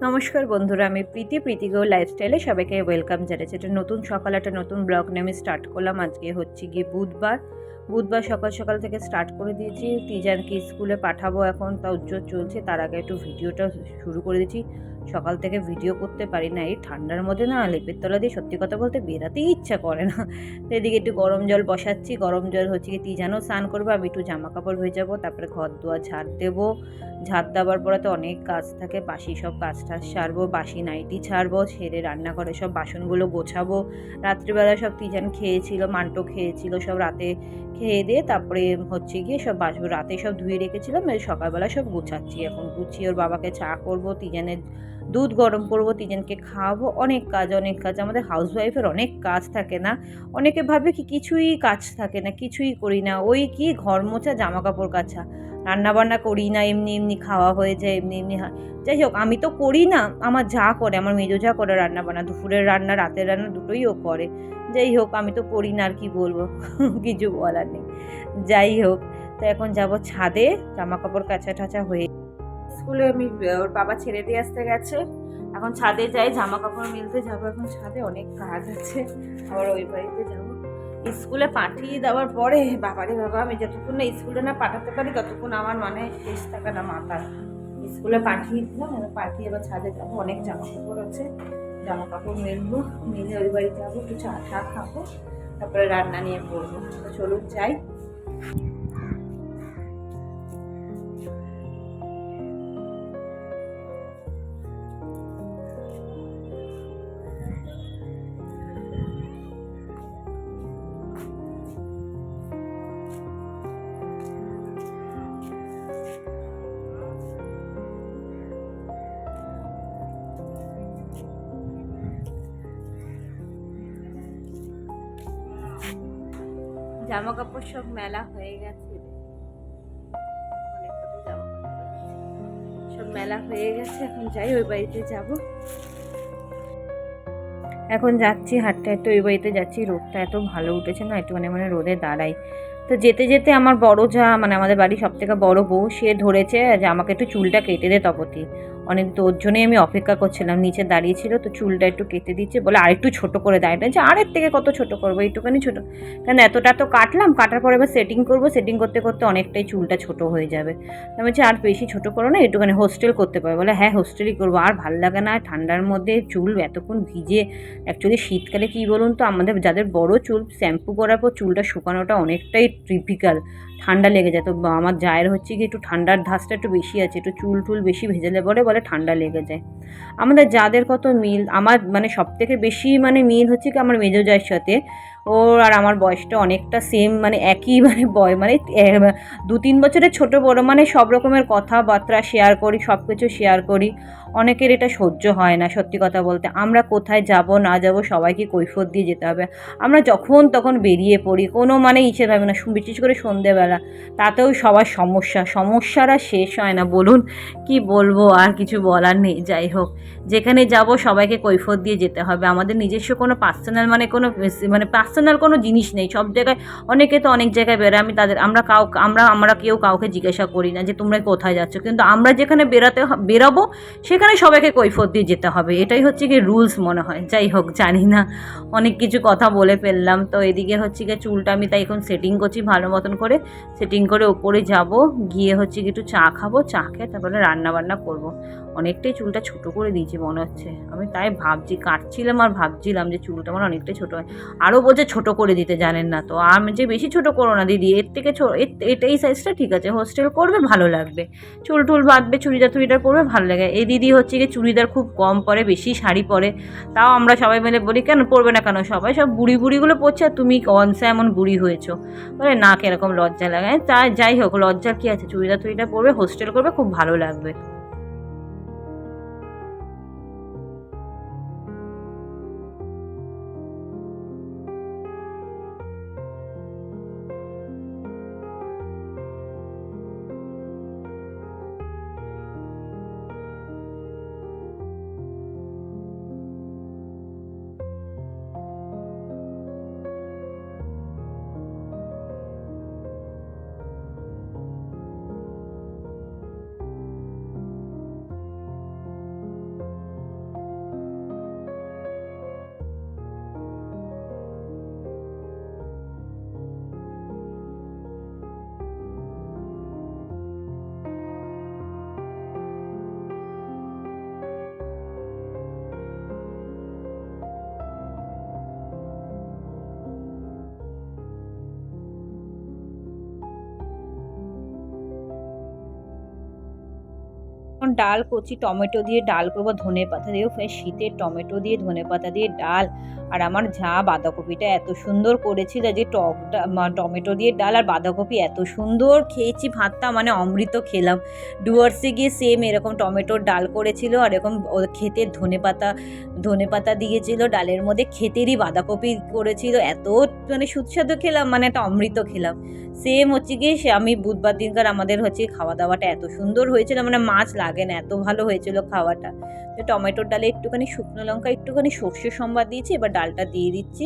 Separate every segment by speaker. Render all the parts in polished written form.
Speaker 1: নমস্কার বন্ধুরা, আমি প্রীতি গো লাইফস্টাইলে সবাইকে ওয়েলকাম জানাচ্ছি। এটা নতুন সকাল, একটা নতুন ব্লগ নিয়ে আমি স্টার্ট করলাম। আজকে হচ্ছে গিয়ে বুধবার সকাল সকাল থেকে স্টার্ট করে দিয়েছি। তিজানকে স্কুলে পাঠাবো, এখন তা উজ্জ্বল চলছে। তার আগে একটু ভিডিওটা শুরু করে দিয়েছি। সকাল থেকে ভিডিও করতে পারি না, এই ঠান্ডার মধ্যে না লেপের তলা দিয়ে সত্যি কথা বলতে বেরাতেই ইচ্ছা করে না। তো এদিকে একটু গরম জল বসাচ্ছি। গরম জল হচ্ছে গিয়ে তিজানও স্নান করবো, আমি একটু জামা কাপড় ভেজাবো, তারপরে ঘর দুয়ার ঝাড় দেবো। ঝাড় দেওয়ার পরে তো অনেক কাজ থাকে, বাসি সব কাজ টাজ সারবো, বাসি নাইটি ছাড়বো, সেরে রান্নাঘরে সব বাসনগুলো গোছাবো। রাত্রিবেলা সব তিজান খেয়েছিল, মান্টো খেয়েছিল, সব রাতে খেয়ে দিয়ে তারপরে হচ্ছে গিয়ে সব বাসন রাতে সব ধুয়ে রেখেছিলাম। সকালবেলা সব গুছাচ্ছি, এখন গুছিয়ে ওর বাবাকে চা করবো, তিজানের দুধ গরম করবো, তিজানকে খাওয়াবো। অনেক কাজ আমাদের হাউসওয়াইফের, অনেক কাজ থাকে না। অনেকে ভাবে কি কিছুই কাজ থাকে না, কিছুই করি না, ওই কি ঘর মোছা, জামা কাপড় কাচা, রান্নাবান্না করি না, এমনি খাওয়া হয়ে যায়, এমনি যাই হোক, আমি তো করি না, আমার যা করে, আমার মেজো যা করে রান্নাবান্না, দুপুরের রান্না রাতের রান্না দুটোই ও করে। যাই হোক, আমি তো করি না, আর কি বলবো। কিছু বলার নেই। যাই হোক, তো এখন যাব ছাদে, জামা কাপড় কাচা টাচা হয়ে স্কুলে আমি ওর বাবা ছেড়ে দিয়ে আসতে গেছে। এখন ছাদে যাই, জামা কাপড় মিলতে যাবো। এখন ছাদে অনেক কাজ আছে, আবার ওই বাড়িতে যাবো। স্কুলে পাঠিয়ে দেওয়ার পরে বাবারে বাবা, আমি যতক্ষণ না স্কুলে না পাঠাতে পারি ততক্ষণ আমার মানে শেষ থাকে না মাথা। স্কুলে পাঠিয়ে দিলাম, এবার পাঠিয়ে এবার ছাদে যাবো, অনেক জামা কাপড় আছে, জামা কাপড় মেলবো, মেলে ওই বাড়ি যাবো, একটু চা টা খাবো, তারপরে রান্না নিয়ে পড়বো। তো চলুন যাই। জামা কাপড় সব মেলা হয়ে গেছে, সব মেলা হয়ে গেছে। এখন যাই, ওই বাড়িতে যাব। এখন যাচ্ছি হাঁটতে হাঁটতে, ওই বাড়িতে যাচ্ছি। রোদটা এত ভালো উঠেছে না, একটু মানে রোদে দাঁড়াই। তো যেতে যেতে আমার বড় যা, মানে আমাদের বাড়ির সব থেকে বড় বউ, সে ধরেছে যে আমাকে একটু চুলটা কেটে দে তপতি। অনেক, তো ওর জন্যই আমি অপেক্ষা করছিলাম, নিচে দাঁড়িয়েছিল, তো চুলটা একটু কেটে দিচ্ছে, বলে আরেকটু ছোট করে দেয়। যে আরের থেকে কত ছোট করবো, এইটুখানি ছোট, কেন এতটা তো কাটলাম, কাটার পরে এবার সেটিং করবো, সেটিং করতে করতে অনেকটাই চুলটা ছোট হয়ে যাবে। আমি বলছি আর বেশি ছোট করো না, একটুখানি হোস্টেল করতে পারবে। বলে হ্যাঁ হোস্টেলই করবো, আর ভাল লাগে না ঠান্ডার মধ্যে চুল এতক্ষণ ভিজে। অ্যাকচুয়ালি শীতকালে কী বলুন তো, আমাদের যাদের বড় চুল, শ্যাম্পু করার পর চুলটা শুকানোটা অনেকটাই ডিফিকাল্ট, ঠান্ডা লেগে যায়। তো আমার জায়ের হচ্ছে কি একটু ঠান্ডার ধাঁচটা একটু বেশি আছে, একটু চুল টুল বেশি ভেজালে পরে বলে ঠান্ডা লেগে যায়। আমাদের যাদের কত মিল, আমার মানে সব থেকে বেশি মানে মিল হচ্ছে কি আমার মেজো জায়ের সাথে। ওর আর আমার বয়সটা অনেকটা সেম, মানে একই মানে মানে 2-3 বছরের ছোট বড়, মানে সব রকমের কথাবার্তা শেয়ার করি, সব কিছু শেয়ার করি। অনেকের এটা সহ্য হয় না, সত্যি কথা বলতে। আমরা কোথায় যাব না যাব সবাইকে কৈফিয়ত দিয়ে যেতে হবে। আমরা যখন তখন বেরিয়ে পড়ি, কোনো মানে ইচ্ছে থাকে না, বিশেষ করে সন্ধেবেলা, তাতেও সবার সমস্যারা শেষ হয় না, বলুন কি বলবো, আর কিছু বলার নেই। যাই হোক, যেখানে যাব সবাইকে কৈফিয়ত দিয়ে যেতে হবে। আমাদের নিজস্ব কোনো পার্সোনাল মানে কোনো মানে পার্সোনাল কোনো জিনিস নেই। সব জায়গায় অনেকে তো অনেক জায়গায় বেরোয়, আমি তাদের আমরা কেউ কাউকে জিজ্ঞাসা করি না যে তোমরা কোথায় যাচ্ছ, কিন্তু আমরা যেখানে বেরাবো সেখানে সবাইকে কৈফিয়ত দিয়ে যেতে হবে, এটাই হচ্ছে গিয়ে রুলস মনে হয়। যাই হোক, জানি না, অনেক কিছু কথা বলে ফেললাম। তো এদিকে হচ্ছে গিয়ে চুলটা আমি তাই এখন সেটিং করছি, ভালো মতন করে সেটিং করে ওপরে যাব, গিয়ে হচ্ছে কি একটু চা খাবো, চা খেয়ে তারপরে রান্না বান্না করবো। অনেকটাই চুলটা ছোট করে দিয়েছি মনে হচ্ছে, আমি তাই ভাবছি, কাটছিলাম আর ভাবছিলাম যে চুলটা আমার অনেকটাই ছোট হয়। আরও বলছে ছোট করে দিতে, জানেন না তো, আমি যে বেশি ছোট করো না দিদি, এর থেকে এটা এই সাইজটা ঠিক আছে, হোস্টেল করবে ভালো লাগবে, চুল টুল বাঁধবে, চুড়িদার পরবে ভালো লাগে। এই দিদি হচ্ছে গিয়ে চুড়িদার খুব কম পরে, বেশি শাড়ি পরে। তাও আমরা সবাই মিলে বলি কেন পরবে না, কেন সবাই সব বুড়িগুলো পরছে আর তুমি কনসা এমন বুড়ি হয়েছো। বলে না, কিরকম লজ্জা লাগে। তাই যাই হোক, লজ্জার কী আছে, চুড়িদার পরবে, হোস্টেল করবে, খুব ভালো লাগবে। এখন ডাল করছি, টমেটো দিয়ে ডাল করবো, ধনেপাতা দিয়েও, শীতের টমেটো দিয়ে ধনেপাতা দিয়ে ডাল। আর আমার যা বাঁধাকপিটা এত সুন্দর করেছিল, যে টকটা টমেটো দিয়ে ডাল আর বাঁধাকপি এত সুন্দর খেয়েছি, ভাতটা মানে অমৃত খেলাম। ডুয়ার্সে গিয়ে সেম এরকম টমেটোর ডাল করেছিল, আর এরকম খেতে ধনেপাতা দিয়েছিল ডালের মধ্যে, খেতেরই বাঁধাকপি করেছিল, এত মানে সুস্বাদু খেলাম, মানে একটা অমৃত খেলাম। সেম হচ্ছে গিয়ে সে আমি বুধবার দিনকার আমাদের হচ্ছে খাওয়া দাওয়াটা এত সুন্দর হয়েছিল, মানে মাছ লাগে না, এত ভালো হয়েছিল খাওয়াটা। তো টমেটোর ডালে একটুখানি শুকনো লঙ্কা, একটুখানি সর্ষে সম্বাদ দিয়েছি, এবার ডালটা দিয়ে দিচ্ছি।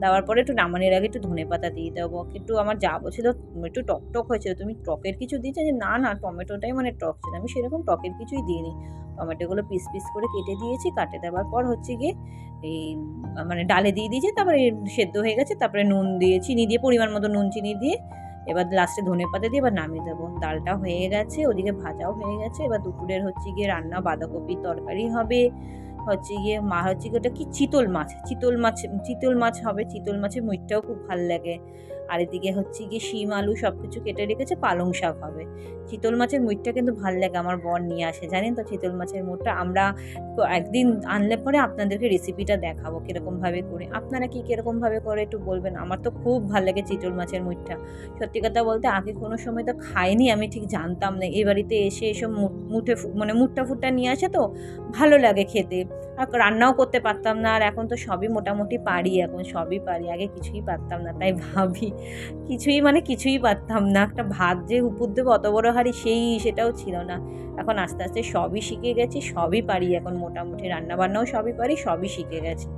Speaker 1: দেওয়ার পরে একটু নামানোর আগে একটু ধনেপাতা দিয়ে দেবো। একটু আমার যা বলছিল একটু টক টক হয়েছিল, তুমি টকের কিছু দিয়েছো? যে না না, টমেটোটাই মানে টক ছিল। আমি সেরকম টকের কিছুই দিইনি। টমেটোগুলো পিস পিস করে কেটে দিয়েছি, কাটে দেওয়ার পর হচ্ছে গিয়ে এই মানে ডালে দিয়ে দিয়েছি, তারপরে সেদ্ধ হয়ে গেছে, তারপরে নুন দিয়ে, চিনি দিয়ে, পরিমাণ মতো নুন চিনি দিয়ে এবার লাস্টে ধনেপাতা দিয়ে এবার নামিয়ে দেবো। ডালটা হয়ে গেছে, ওদিকে ভাজাও হয়ে গেছে। এবার দুপুরের হচ্ছে গিয়ে রান্না, বাঁধাকপির তরকারি হবে, হচ্ছে গিয়ে মা হচ্ছে গিয়ে ওটা কি চিতল মাছ হবে, চিতল মাছের মুইটটাও খুব ভাল লাগে। আর এদিকে হচ্ছে গিয়ে শিম আলু সব কিছু কেটে রেখেছে, পালং শাক হবে। চিতল মাছের মুইটটা কিন্তু ভাল লাগে, আমার বর নিয়ে আসে, জানেন তো চিতল মাছের মুইটটা আমরা একদিন আনলে পরে আপনাদেরকে রেসিপিটা দেখাবো কীরকমভাবে করে। আপনারা কি কীরকমভাবে করে একটু বলবেন। আমার তো খুব ভাল লাগে চিতল মাছের মুইটটা। সত্যি কথা বলতে আগে কোনো সময় তো খাইনি, আমি ঠিক জানতাম না। এই বাড়িতে এসে এসব মানে মুট্টা ফুট্টা নিয়ে আসে, তো ভালো লাগে খেতে। আর রান্নাও করতে পারতাম না, আর এখন তো সবই মোটামুটি পারি, এখন সবই পারি, আগে কিছুই পারতাম না। তাই ভাবি কিছুই পারতাম না। একটা ভাত যে উপর দেবো অত বড় হাঁড়ি, সেটাও ছিল না। এখন আস্তে আস্তে সবই শিখে গেছি, সবই পারি এখন, মোটামুটি রান্নাবান্নাও সবই পারি, সবই শিখে গেছি।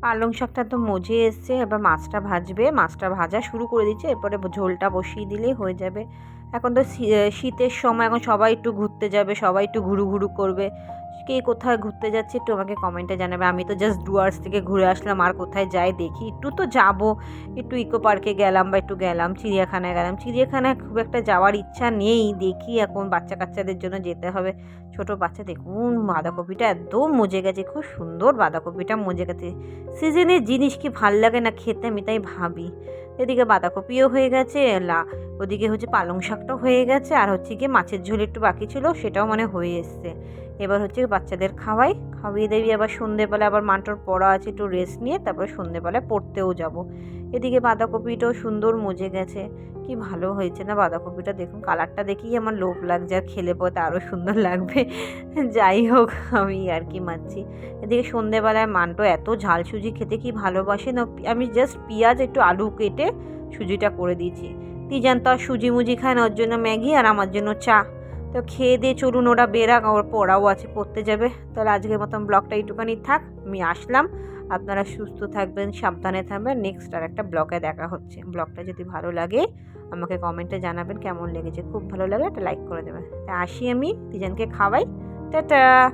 Speaker 1: পালং শাকটা তো মজে এসছে, এবার মাছটা ভাজবে, মাছটা ভাজা শুরু করে দিচ্ছে, এরপরে ঝোলটা বসিয়ে দিলেই হয়ে যাবে। এখন তো শীতের সময়, এখন সবাই একটু ঘুরতে যাবে, সবাই একটু ঘুরু ঘুরু করবে। কে কোথায় ঘুরতে যাচ্ছে একটু আমাকে কমেন্টে জানাবে। আমি তো জাস্ট ডুয়ার্স থেকে ঘুরে আসলাম, আর কোথায় যাই দেখি, একটু তো যাবো, একটু ইকো পার্কে গেলাম, বা একটু গেলাম চিড়িয়াখানায় গেলাম। চিড়িয়াখানায় খুব একটা যাওয়ার ইচ্ছা নেই, দেখি এখন বাচ্চা কাচ্চাদের জন্য যেতে হবে। ছোট বাচ্চা দেখুন, বাঁধাকপিটা একদম মজে গেছে, খুব সুন্দর বাঁধাকপিটা মজে গেছে। সিজনের জিনিস কি ভাল লাগে না খেতে, আমি তাই ভাবি। এদিকে বাঁধাকপিও হয়ে গেছে, ওদিকে হচ্ছে পালং শাকটাও হয়ে গেছে, আর হচ্ছে গিয়ে মাছের ঝোল একটু বাকি ছিল, সেটাও মানে হয়ে এসছে। এবার হচ্ছে বাচ্চাদের খাইয়ে দেবি, আবার সন্ধেবেলা আবার মান্টোর পড়া আছে, একটু রেস্ট নিয়ে তারপরে সন্ধেবেলায় পড়তেও যাব। এদিকে বাঁধাকপিটাও সুন্দর মজে গেছে, কি ভালো হয়েছে না বাঁধাকপিটা, দেখুন কালারটা দেখেই আমার লোভ লাগছে, আর খেলে পরে আরও সুন্দর লাগবে। যাই হোক, আমি আর কি মারছি। এদিকে সন্ধেবেলায় মান্টো এত ঝাল সুজি খেতে কি ভালোবাসে না, আমি জাস্ট পেঁয়াজ একটু আলু কেটে সুজিটা করে দিয়েছি। তিজান তো আর সুজি মুজি খায় না, ওর জন্য ম্যাগি আর আমার জন্য চা। তো খেয়ে দিয়ে চলুন, ওরা বেরাক, ওর পড়াও আছে, পড়তে যাবে। তাহলে আজকের মতন ব্লগটা একটুখানি থাক, আমি আসলাম। আপনারা সুস্থ থাকবেন, সাবধানে থাকবেন। নেক্সট আর একটা ব্লগে দেখা হচ্ছে। ব্লগটা যদি ভালো লাগে আমাকে কমেন্টে জানাবেন কেমন লেগেছে। খুব ভালো লাগলে একটা লাইক করে দেবেন। তা আসি, আমি তিজানকে খাওয়াই। টাটা।